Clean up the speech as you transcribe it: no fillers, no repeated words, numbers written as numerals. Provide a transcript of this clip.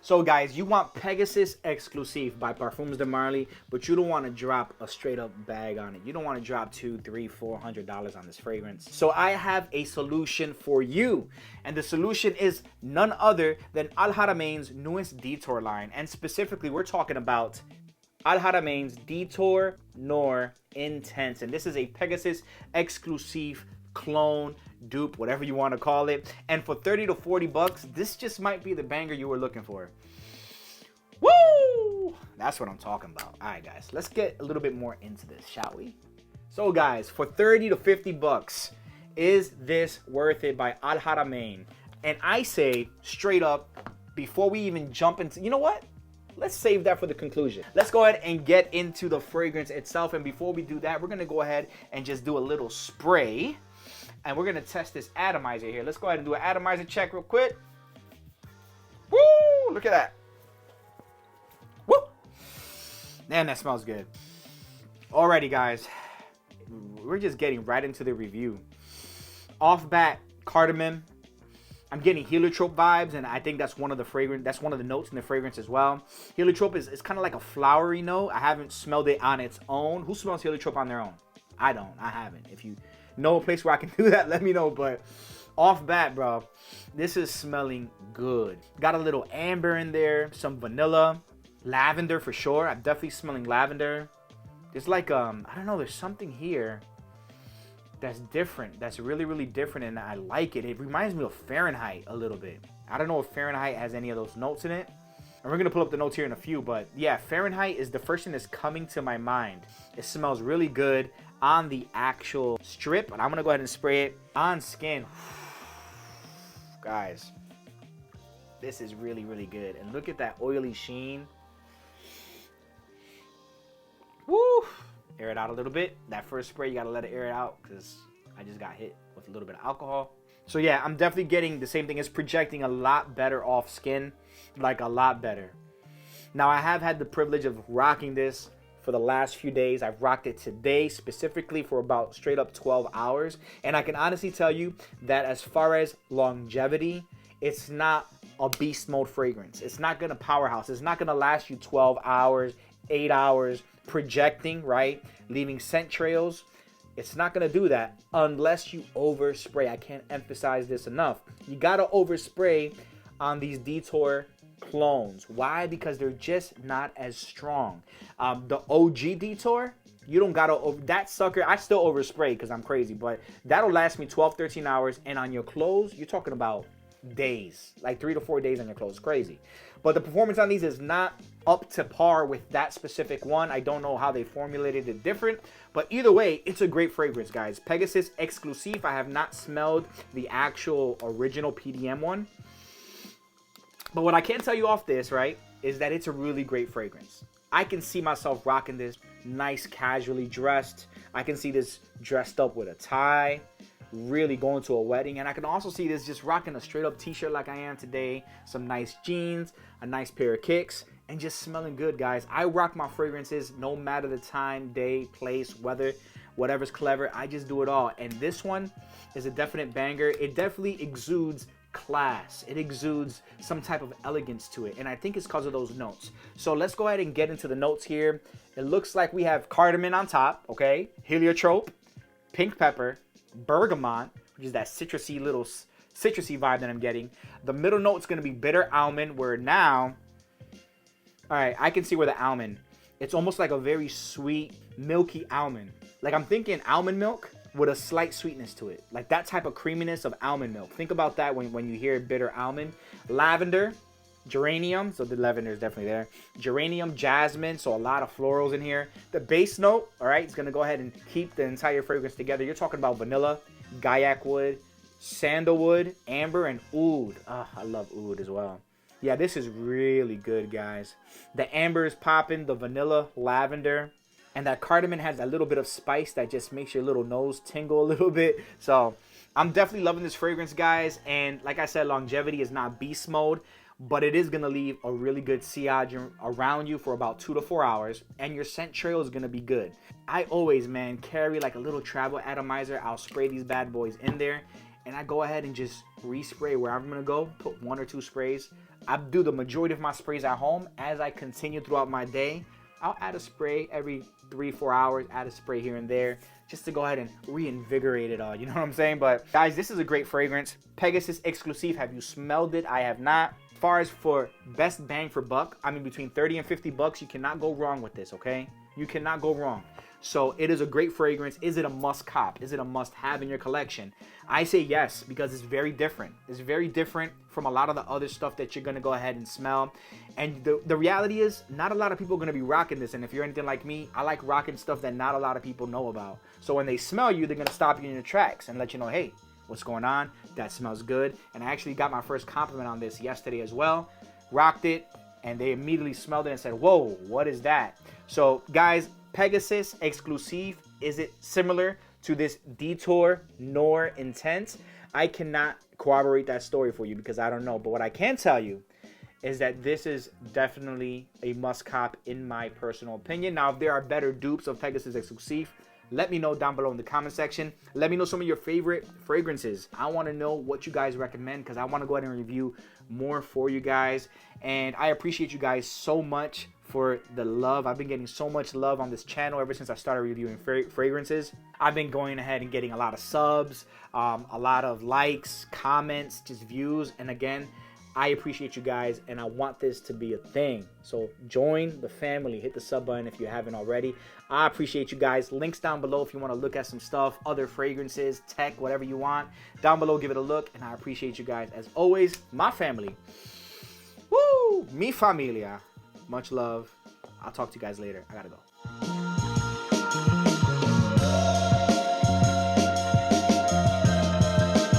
So guys, you want Pegasus Exclusive by Parfums de Marly, but you don't want to drop a straight up bag on it. You don't want to drop $200, $300, $400 on this fragrance. So I have a solution for you. And the solution is none other than Haramain's newest DETOUR line. And specifically, we're talking about Haramain's DETOUR NOIR Intense. And this is a Pegasus Exclusive clone, dupe, whatever you want to call it. And for 30 to 40 bucks, this just might be the banger you were looking for. Woo! That's what I'm talking about. All right, guys, let's get a little bit more into this, shall we? So guys, for 30 to 50 bucks, is this worth it by Haramain? And I say straight up, before we even jump into, you know what? Let's save that for the conclusion. Let's go ahead and get into the fragrance itself. And before we do that, we're gonna go ahead and just do a little spray. And we're gonna test this atomizer here. Let's go ahead and do an atomizer check real quick. Woo! Look at that. Woo! Man, that smells good. Alrighty, guys. We're just getting right into the review. Off bat, cardamom. I'm getting heliotrope vibes, and I think that's one of the fragrance. That's one of the notes in the fragrance as well. Heliotrope is kind of like a flowery note. I haven't smelled it on its own. Who smells heliotrope on their own? I don't. I haven't. If you know a place where I can do that, let me know. But off bat, bro, this is smelling good. Got a little amber in there, some vanilla, lavender for sure. I'm definitely smelling lavender. There's like I don't know, there's something here that's different, that's really different, and I like it. It reminds me of Fahrenheit a little bit. I don't know if Fahrenheit has any of those notes in it, and we're gonna pull up the notes here in a few, but yeah, Fahrenheit is the first thing that's coming to my mind. It smells really good on the actual strip, and I'm gonna go ahead and spray it on skin. Guys, this is really good, and look at that oily sheen. Woo! Air it out a little bit. That first spray, you gotta let it air it out because I just got hit with a little bit of alcohol. So yeah, I'm definitely getting the same thing. It's projecting a lot better off skin, like a lot better. Now I have had the privilege of rocking this for the last few days. I've rocked it today specifically for about straight up 12 hours. And I can honestly tell you that as far as longevity, it's not a beast mode fragrance. It's not gonna powerhouse. It's not gonna last you 12 hours, 8 hours, projecting, right? Leaving scent trails. It's not gonna do that unless you overspray. I can't emphasize this enough. You gotta overspray on these DETOUR clones. Why? Because they're just not as strong. The OG DETOUR, you don't gotta that sucker. I still overspray because I'm crazy, but that'll last me 12, 13 hours. And on your clothes, you're talking about days, like 3 to 4 days on your clothes. Crazy. But the performance on these is not up to par with that specific one. I don't know how they formulated it different, but either way, it's a great fragrance, guys. Pegasus Exclusive. I have not smelled the actual original PDM one, but what I can tell you off this, right, is that it's a really great fragrance. I can see myself rocking this nice, casually dressed. I can see this dressed up with a tie, really going to a wedding. And I can also see this just rocking a straight up t-shirt like I am today, some nice jeans, a nice pair of kicks, and just smelling good, guys. I rock my fragrances no matter the time, day, place, weather, whatever's clever. I just do it all. And this one is a definite banger. It definitely exudes class. It exudes some type of elegance to it, and I think it's because of those notes. So let's go ahead and get into the notes here. It looks like we have cardamom on top, okay, heliotrope, pink pepper, bergamot, which is that citrusy little citrusy vibe that I'm getting. The middle note's gonna be bitter almond, where now, all right, I can see where the almond, it's almost like a very sweet, milky almond. Like I'm thinking almond milk with a slight sweetness to it. Like that type of creaminess of almond milk. Think about that when you hear bitter almond. Lavender, geranium, so the lavender is definitely there. Geranium, jasmine, so a lot of florals in here. The base note, all right, it's gonna go ahead and keep the entire fragrance together. You're talking about vanilla, guaiac wood, sandalwood, amber, and oud. I love oud as well. Yeah, this is really good, guys. The amber is popping, the vanilla, lavender, and that cardamom has a little bit of spice that just makes your little nose tingle a little bit. So I'm definitely loving this fragrance, guys. And like I said, longevity is not beast mode, but it is going to leave a really good sillage around you for about 2 to 4 hours. And your scent trail is going to be good. I always, man, carry like a little travel atomizer. I'll spray these bad boys in there. and I go ahead and just respray wherever I'm gonna go, put 1 or 2 sprays. I do the majority of my sprays at home. As I continue throughout my day, I'll add a spray every 3-4 hours, add a spray here and there, just to go ahead and reinvigorate it all, you know what I'm saying? But guys, this is a great fragrance. Pegasus Exclusive, have you smelled it? I have not. As far as for best bang for buck, I mean between 30 and 50 bucks, you cannot go wrong with this, okay? You cannot go wrong. So it is a great fragrance. Is it a must cop? Is it a must have in your collection? I say yes, because it's very different. It's very different from a lot of the other stuff that you're gonna go ahead and smell. And the reality is, not a lot of people are gonna be rocking this. And if you're anything like me, I like rocking stuff that not a lot of people know about. So when they smell you, they're gonna stop you in your tracks and let you know, hey, what's going on? That smells good. And I actually got my first compliment on this yesterday as well. Rocked it, and they immediately smelled it and said, whoa, what is that? So guys, Pegasus Exclusive, is it similar to this DETOUR NOIR Intense? I cannot corroborate that story for you because I don't know. But what I can tell you is that this is definitely a must cop in my personal opinion. Now, if there are better dupes of Pegasus Exclusive, let me know down below in the comment section. Let me know some of your favorite fragrances. I want to know what you guys recommend because I want to go ahead and review more for you guys. And I appreciate you guys so much for the love. I've been getting so much love on this channel ever since I started reviewing fragrances. I've been going ahead and getting a lot of subs, a lot of likes, comments, just views. And again, I appreciate you guys, and I want this to be a thing. So join the family. Hit the sub button if you haven't already. I appreciate you guys. Links down below if you want to look at some stuff, other fragrances, tech, whatever you want. Down below, give it a look, and I appreciate you guys. As always, my family. Woo! Mi familia. Much love. I'll talk to you guys later. I gotta go.